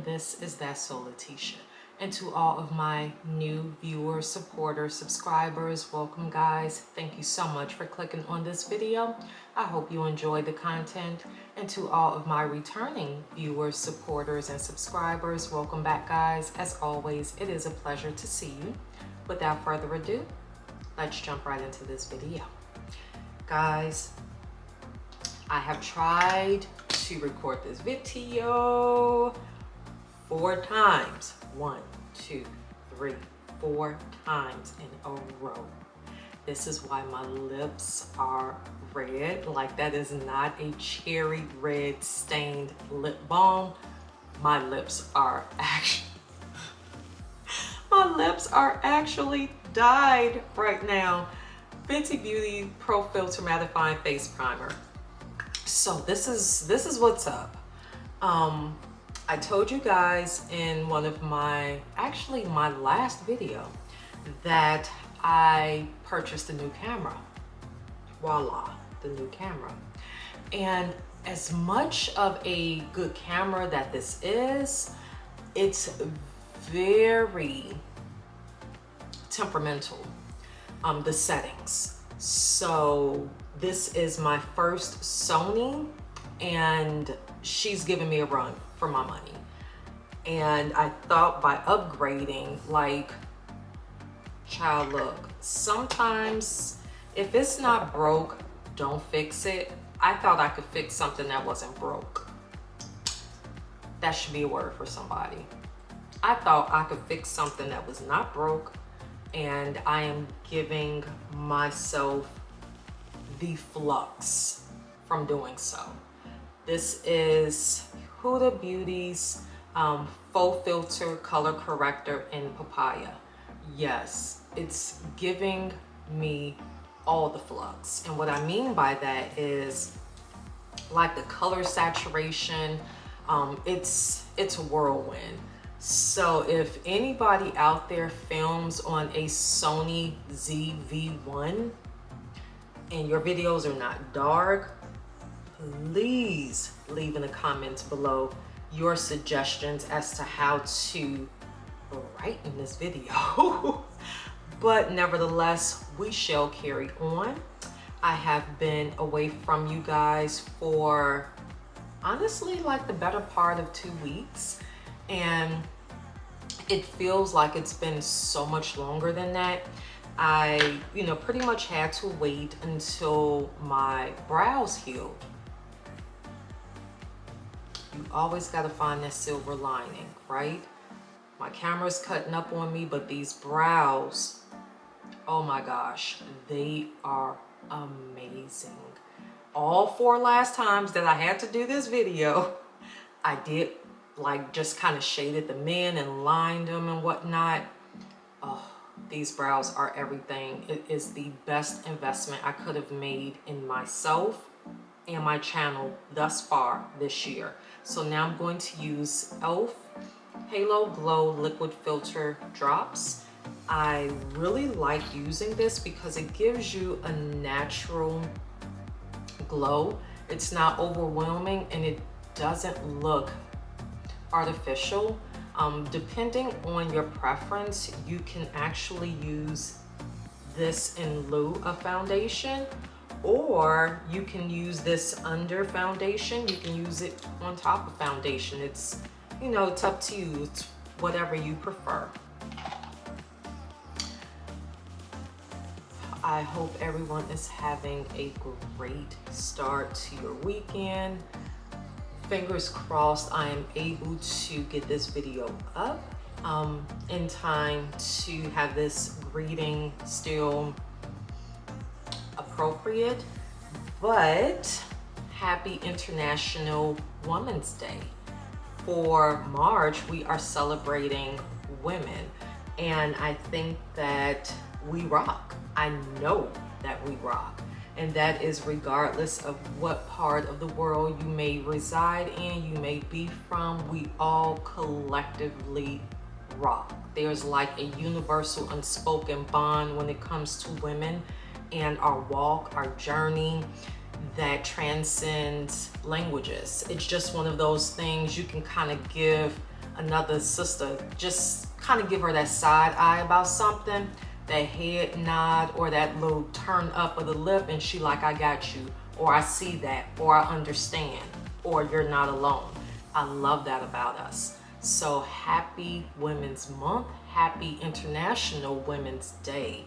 and this is That Soul Letitia. And to all of my new viewers, supporters, subscribers, welcome guys. Thank you so much for clicking on this video. I hope you enjoyed the content. And to all of my returning viewers, supporters, and subscribers, welcome back guys. As always, it is a pleasure to see you. Without further ado, let's jump right into this video. Guys, I have tried to record this video 4 times. 1, 2, 3, 4 times in a row. This is why my lips are red. Like, that is not a cherry red stained lip balm. My lips are actually dyed right now. Fenty Beauty Pro Filter Mattifying Face Primer. So this is what's up. I told you guys in one of my last video that I purchased a new camera. Voila, the new camera. And as much of a good camera that this is, it's very temperamental, the settings. So this is my first Sony and she's giving me a run for my money. And I thought by upgrading, like, child, look, sometimes if it's not broke, don't fix it. I thought I could fix something that wasn't broke. That should be a word for somebody. I thought I could fix something that was not broke, and I am giving myself the flux from doing so. This is Huda Beauty's Faux Filter Color Corrector in Papaya. Yes, it's giving me all the flux. And what I mean by that is, like, the color saturation, it's a whirlwind. So if anybody out there films on a Sony ZV-1 and your videos are not dark, please leave in the comments below your suggestions as to how to brighten this video. But nevertheless, we shall carry on. I have been away from you guys for honestly like the better part of 2 weeks, and it feels like it's been so much longer than that. I, pretty much had to wait until my brows healed. You always got to find that silver lining, right? My camera's cutting up on me, but these brows, oh my gosh, they are amazing. All 4 last times that I had to do this video, I did like just kind of shaded them in and lined them and whatnot. Oh, these brows are everything. It is the best investment I could have made in myself and my channel thus far this year. So now I'm going to use e.l.f. Halo Glow Liquid Filter Drops. I really like using this because it gives you a natural glow. It's not overwhelming and it doesn't look artificial. Depending on your preference, you can actually use this in lieu of foundation, or you can use this under foundation. You can use it on top of foundation. It's, it's up to you. It's whatever you prefer. I hope everyone is having a great start to your weekend. Fingers crossed I am able to get this video up in time to have this greeting still appropriate. But happy International Women's Day. For March, we are celebrating women, and I think that we rock. I know that we rock. And that is regardless of what part of the world you may reside in, you may be from, we all collectively rock. There's like a universal unspoken bond when it comes to women and our walk, our journey that transcends languages. It's just one of those things you can kind of give another sister just kind of give her that side eye about something, that head nod or that little turn up of the lip, and she like, I got you, or I see that, or I understand, or you're not alone. I love that about us. So happy Women's Month, happy International Women's Day.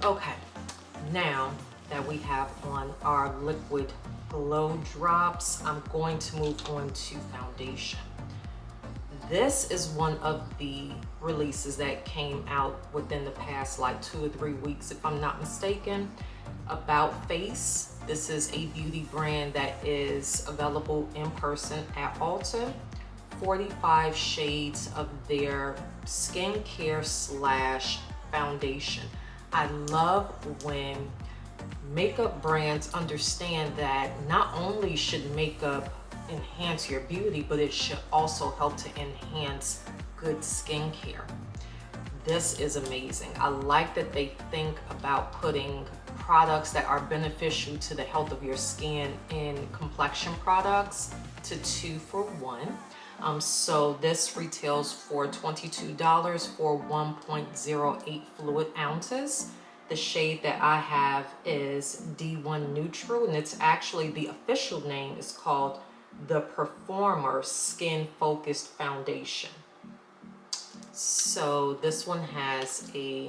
Okay, now that we have on our liquid glow drops, I'm going to move on to foundation. This is one of the releases that came out within the past like 2 or 3 weeks, if I'm not mistaken. About Face. This is a beauty brand that is available in person at Ulta. 45 shades of their skincare slash foundation. I love when makeup brands understand that not only should makeup enhance your beauty, but it should also help to enhance good skincare. This is amazing. I like that they think about putting products that are beneficial to the health of your skin in complexion products to 2 for 1. So this retails for $22 for 1.08 fluid ounces. The shade that I have is D1 Neutral, and it's actually, the official name is called the Performer Skin Focused Foundation. So this one has a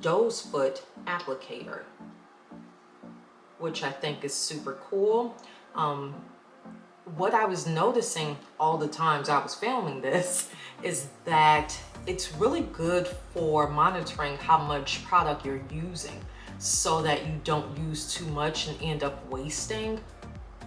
doe's foot applicator, which I think is super cool. What I was noticing all the times I was filming this is that it's really good for monitoring how much product you're using so that you don't use too much and end up wasting.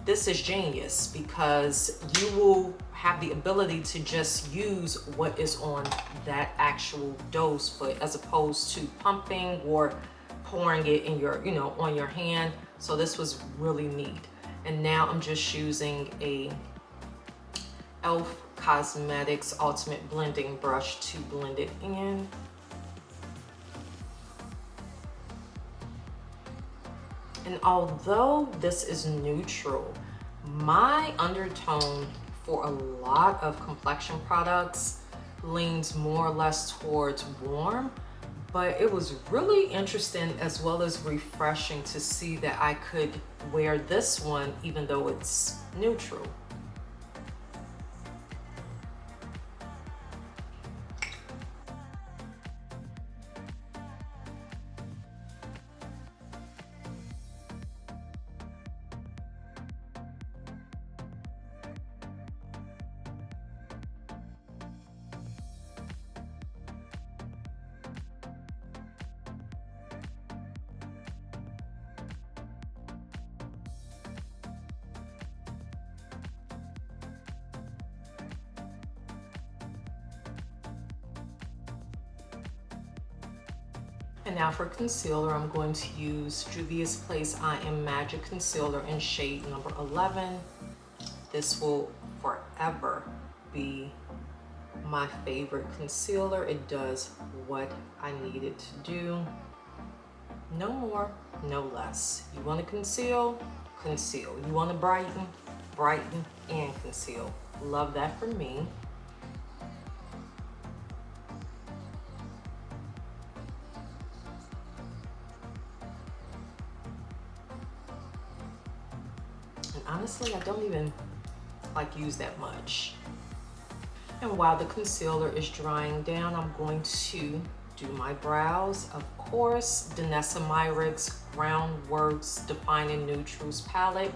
This is genius because you will have the ability to just use what is on that actual doe's foot as opposed to pumping or pouring it in your, on your hand. So this was really neat. And now I'm just using a e.l.f. Cosmetics Ultimate Blending Brush to blend it in. And although this is neutral, my undertone for a lot of complexion products leans more or less towards warm, but it was really interesting as well as refreshing to see that I could wear this one even though it's neutral. And now for concealer, I'm going to use Juvia's Place I Am Magic Concealer in shade number 11. This will forever be my favorite concealer. It does what I need it to do. No more, no less. You want to conceal, conceal. You want to brighten, brighten and conceal. Love that for me. Honestly, I don't even use that much. And while the concealer is drying down, I'm going to do my brows. Of course, Denassa Myricks Groundworks Defining Neutrals palette.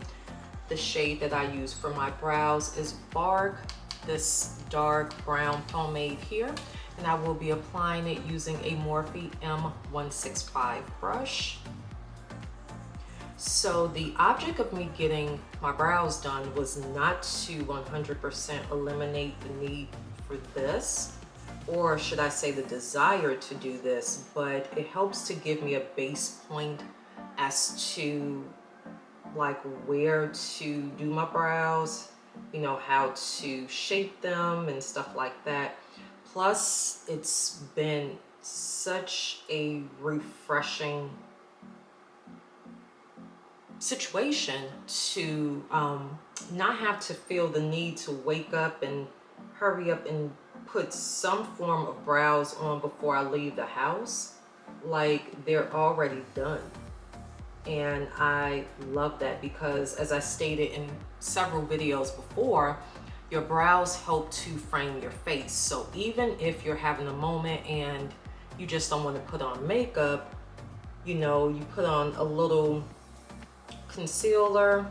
The shade that I use for my brows is Bark, this dark brown pomade here. And I will be applying it using a Morphe M165 brush. So the object of me getting my brows done was not to 100% eliminate the need for this, or should I say the desire to do this, but it helps to give me a base point as to where to do my brows, how to shape them and stuff like that. Plus, it's been such a refreshing situation to not have to feel the need to wake up and hurry up and put some form of brows on before I leave the house. Like, they're already done. And I love that because, as I stated in several videos before, your brows help to frame your face. So even if you're having a moment and you just don't want to put on makeup, you know, you put on a little concealer,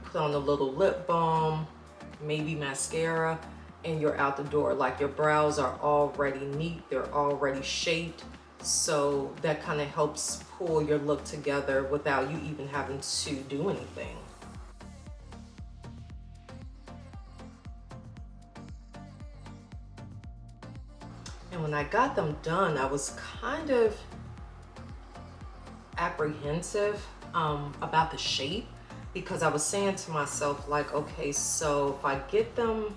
put on a little lip balm, maybe mascara, and you're out the door. Like, your brows are already neat, they're already shaped. So that kind of helps pull your look together without you even having to do anything. And when I got them done, I was kind of apprehensive about the shape, because I was saying to myself, like, okay, so if I get them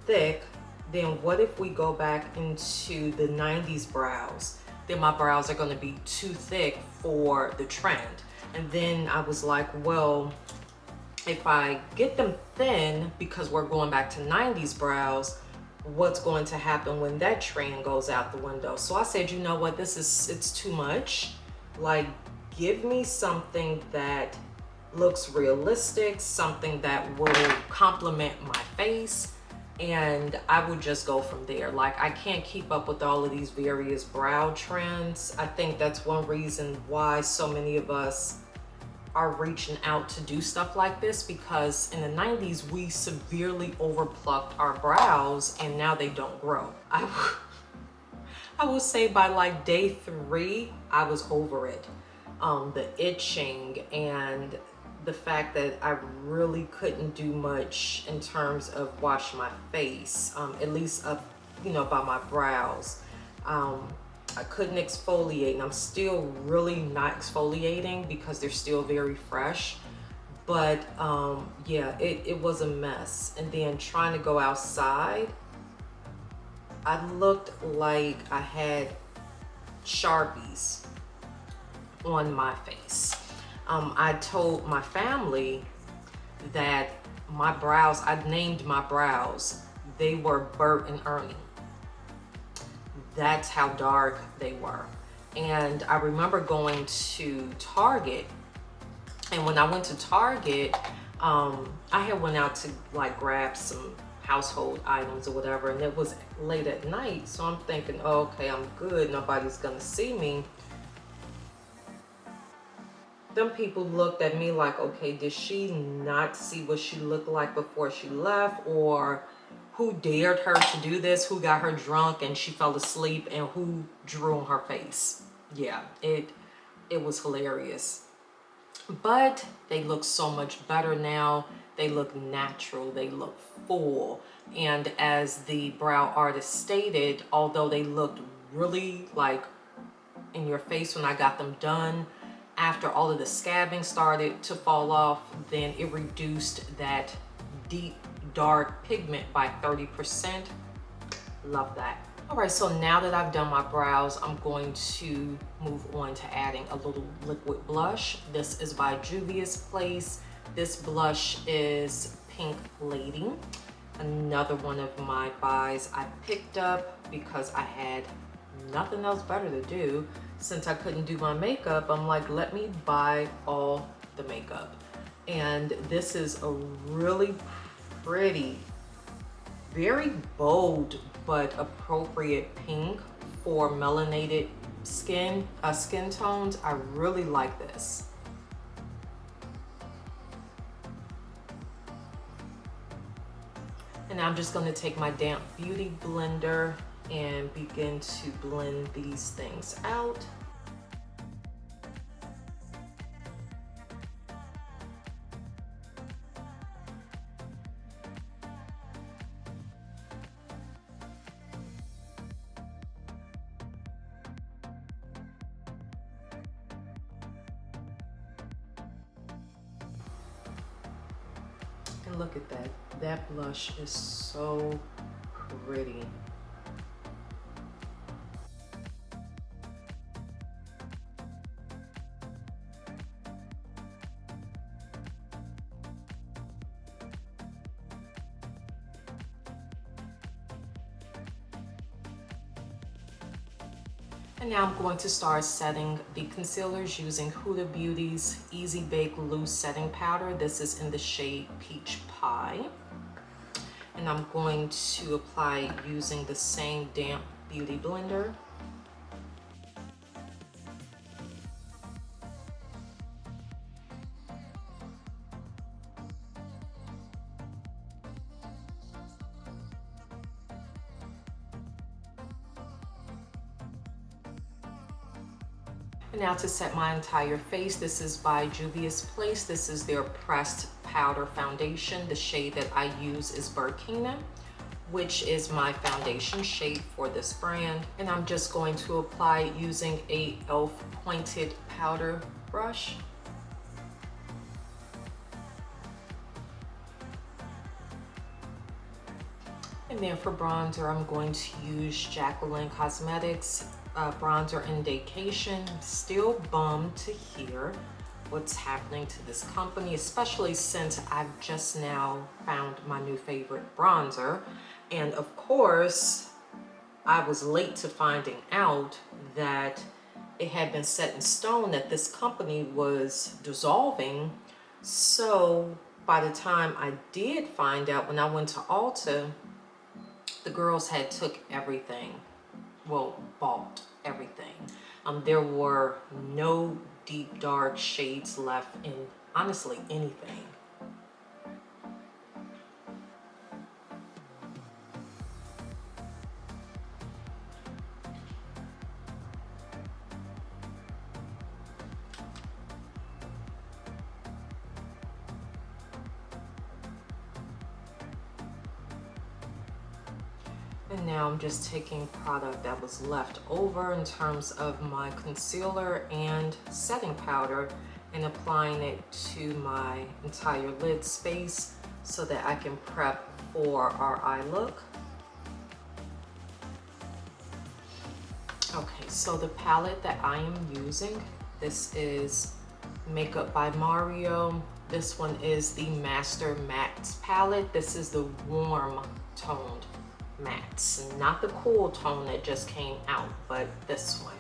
thick, then what if we go back into the 90s brows? Then my brows are going to be too thick for the trend. And then I was like, well, if I get them thin, because we're going back to 90s brows, what's going to happen when that trend goes out the window? So I said, you know what, it's too much. Like, give me something that looks realistic, something that will complement my face, and I would just go from there. Like, I can't keep up with all of these various brow trends. I think that's one reason why so many of us are reaching out to do stuff like this, because in the 90s we severely overplucked our brows and now they don't grow. I will say by like day 3 I was over it. The itching and the fact that I really couldn't do much in terms of wash my face, at least up, you know, by my brows. I couldn't exfoliate, and I'm still really not exfoliating because they're still very fresh. But yeah, it was a mess. And then trying to go outside, I looked like I had Sharpies on my face. I told my family that my brows, I named my brows, they were Bert and Ernie. That's how dark they were. And I remember going to Target, and when I went to Target, I had went out to like grab some household items or whatever, and it was late at night, so I'm thinking, oh, okay, I'm good, nobody's gonna see me. Them people looked at me like, okay, did she not see what she looked like before she left? Or who dared her to do this? Who got her drunk and she fell asleep, and who drew on her face? Yeah, it was hilarious. But they look so much better now. They look natural, they look full. And as the brow artist stated, although they looked really like in your face when I got them done, after all of the scabbing started to fall off, then it reduced that deep dark pigment by 30%. Love that. All right, so now that I've done my brows, I'm going to move on to adding a little liquid blush. This is by Juvia's Place. This blush is Pink Lady. Another one of my buys I picked up because I had nothing else better to do. Since I couldn't do my makeup, I'm like, let me buy all the makeup. And this is a really pretty, very bold but appropriate pink for melanated skin tones. I really like this. And I'm just going to take my damp beauty blender and begin to blend these things out. And look at that. That blush is so pretty. And now I'm going to start setting the concealers using Huda Beauty's Easy Bake Loose Setting Powder. This is in the shade Peach Pie. And I'm going to apply using the same damp beauty blender. And now to set my entire face, this is by Juvia's Place. This is their pressed powder foundation. The shade that I use is Burkina, which is my foundation shade for this brand. And I'm just going to apply it using a e.l.f. pointed powder brush. And then for bronzer, I'm going to use Jacyln Cosmetics bronzer indication. Still bummed to hear what's happening to this company, especially since I've just now found my new favorite bronzer. And of course, I was late to finding out that it had been set in stone that this company was dissolving. So by the time I did find out, when I went to Ulta, the girls had took everything. Well, bought everything. There were no deep dark shades left in honestly anything. And now I'm just taking product that was left over in terms of my concealer and setting powder and applying it to my entire lid space so that I can prep for our eye look. Okay, so the palette that I am using, this is Makeup by Mario. This one is the Master Mattes palette. This is the warm toned mattes, not the cool tone that just came out, but this one.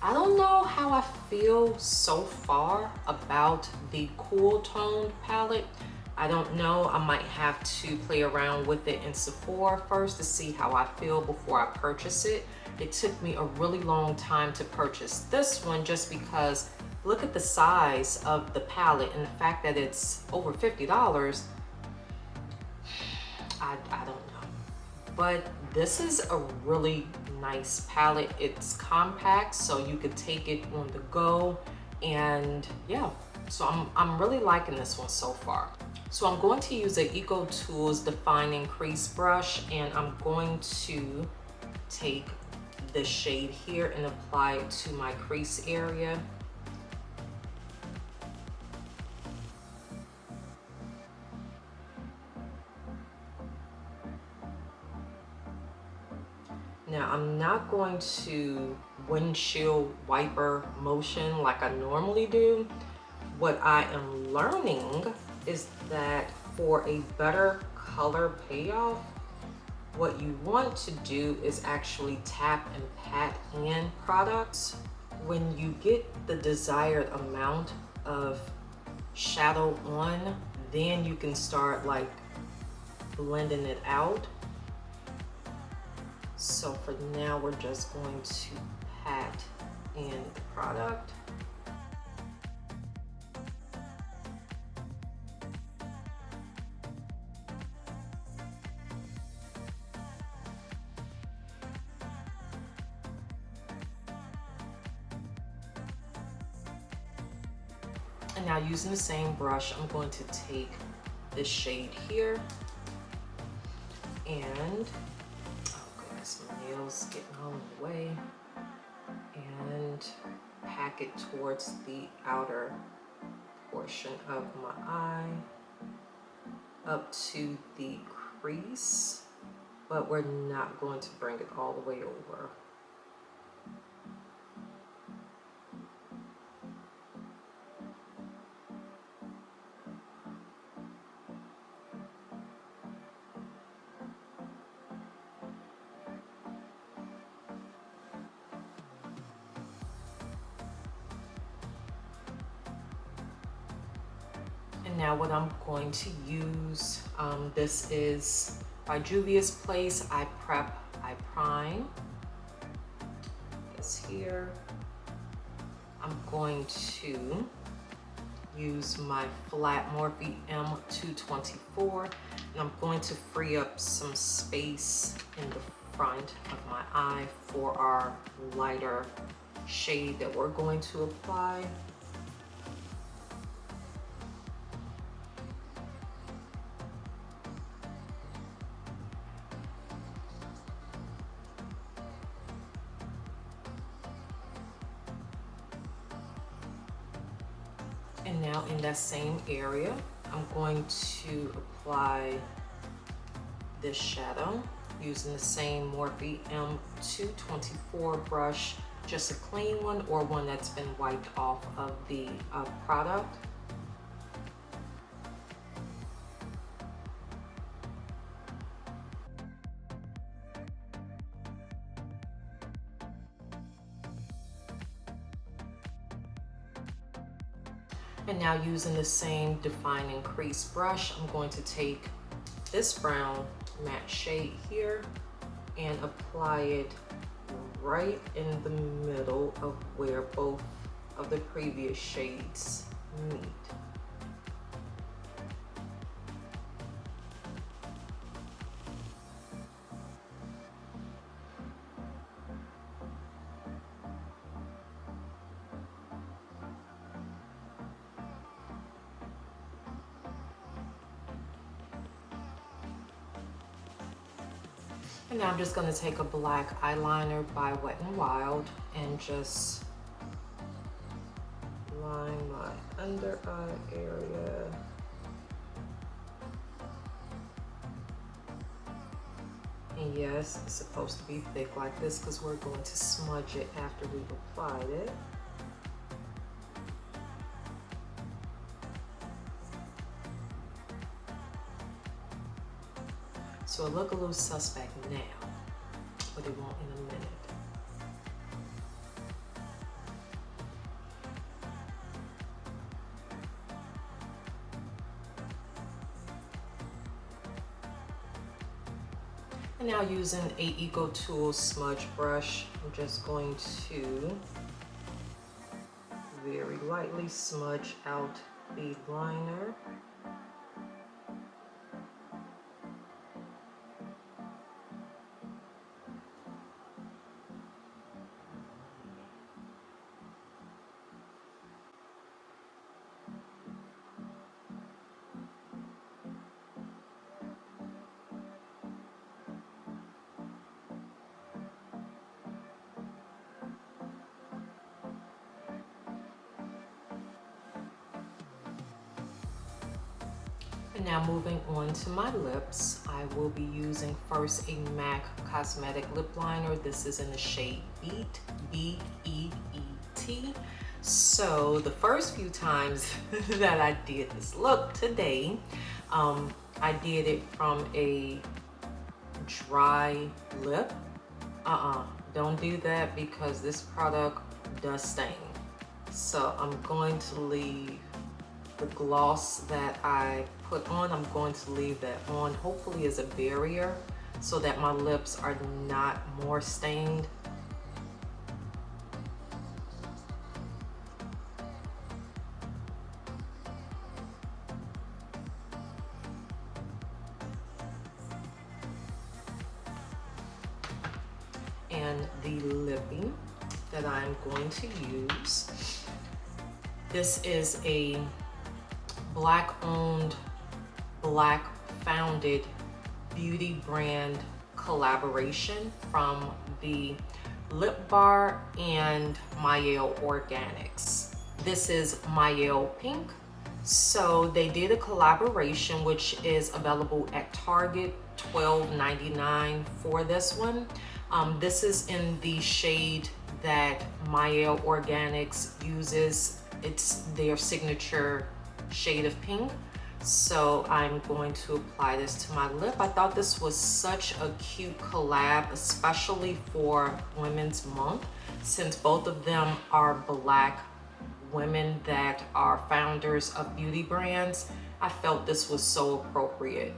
I don't know how I feel so far about the cool toned palette. I don't know, I might have to play around with it in Sephora first to see how I feel before I purchase it. It took me a really long time to purchase this one just because look at the size of the palette and the fact that it's over $50. I don't know. But this is a really nice palette. It's compact, so you could take it on the go. And yeah, so I'm really liking this one so far. So I'm going to use an Eco Tools Defining Crease Brush, and I'm going to take the shade here and apply it to my crease area. Now, I'm not going to windshield wiper motion like I normally do. What I am learning is that for a better color payoff, what you want to do is actually tap and pat in products. When you get the desired amount of shadow on, then you can start like blending it out. So for now, we're just going to pat in the product. And now using the same brush, I'm going to take this shade here and my nails getting all in the way, and pack it towards the outer portion of my eye up to the crease, but we're not going to bring it all the way over. And now what I'm going to use, this is by Juvia's Place, I Prep, I Prime. This here. I'm going to use my flat Morphe M224, and I'm going to free up some space in the front of my eye for our lighter shade that we're going to apply. And now in that same area, I'm going to apply this shadow using the same Morphe M224 brush, just a clean one or one that's been wiped off of the product. And now using the same Define and Crease brush, I'm going to take this brown matte shade here and apply it right in the middle of where both of the previous shades meet. And now I'm just going to take a black eyeliner by Wet n Wild and just line my under eye area. And yes, it's supposed to be thick like this because we're going to smudge it after we've applied it. So it look a little suspect now, but it won't in a minute. And now using a Eco Tool smudge brush, I'm just going to very lightly smudge out the liner. And now moving on to my lips, I will be using first a MAC Cosmetic lip liner. This is in the shade Beet, B-E-E-T. So the first few times that I did this look today, I did it from a dry lip. Don't do that because this product does stain. So I'm going to leave the gloss that I put on, I'm going to leave that on, hopefully as a barrier so that my lips are not more stained. And the lipping that I'm going to use, this is a Black owned, Black founded beauty brand collaboration from the Lip Bar and Mielle Organics. This is Mielle Pink. So they did a collaboration which is available at Target, $12.99 for this one. This is in the shade that Mielle Organics uses. It's their signature shade of pink. So I'm going to apply this to my lip. I thought this was such a cute collab, especially for Women's Month, since both of them are Black women that are founders of beauty brands. I felt this was so appropriate.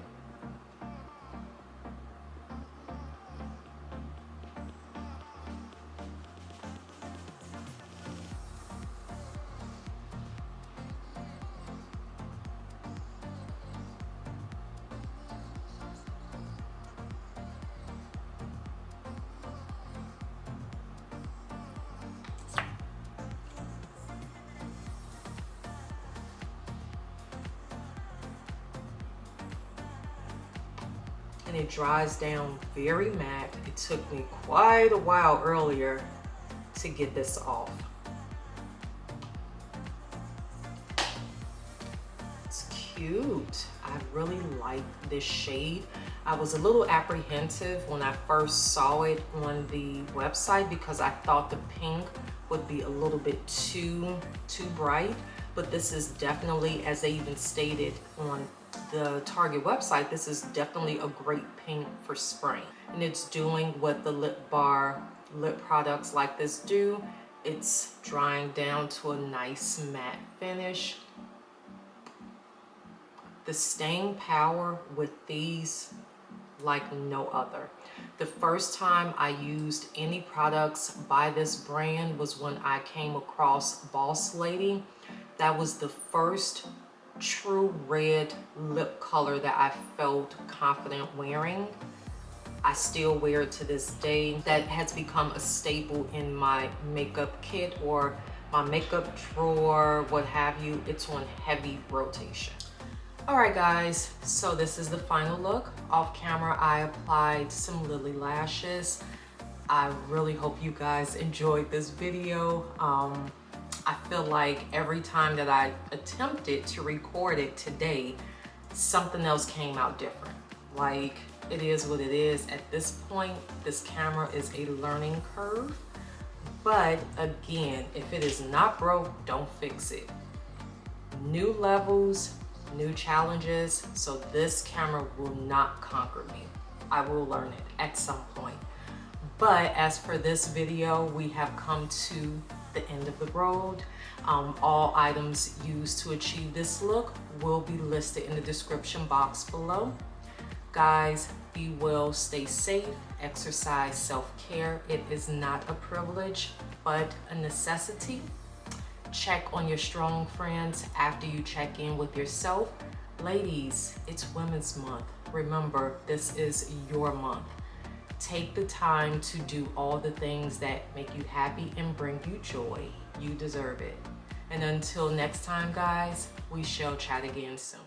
And it dries down very matte. It took me quite a while earlier to get this off. It's cute. I really like this shade. I was a little apprehensive when I first saw it on the website because I thought the pink would be a little bit too bright, but this is definitely, as they even stated on the Target website, this is definitely a great pink for spring. And it's doing what the lip products like this do. It's drying down to a nice matte finish. The staying power with these like no other. The first time I used any products by this brand was when I came across Boss Lady. That was the first true red lip color that I felt confident wearing. I still wear it to this day. That has become a staple in my makeup kit or my makeup drawer, what have you. It's on heavy rotation. All right guys, so this is the final look. Off camera, I applied some Lily lashes. I really hope you guys enjoyed this video. I feel like every time that I attempted to record it today, something else came out different. Like, it is what it is. At this point, this camera is a learning curve. But again, if it is not broke, don't fix it. New levels, new challenges, so this camera will not conquer me. I will learn it at some point. But as for this video, we have come to the end of the road. All items used to achieve this look will be listed in the description box below. Guys, be well, stay safe, exercise self-care. It is not a privilege, but a necessity. Check on your strong friends after you check in with yourself. Ladies, it's Women's Month. Remember, this is your month. Take the time to do all the things that make you happy and bring you joy. You deserve it. And until next time, guys, we shall chat again soon.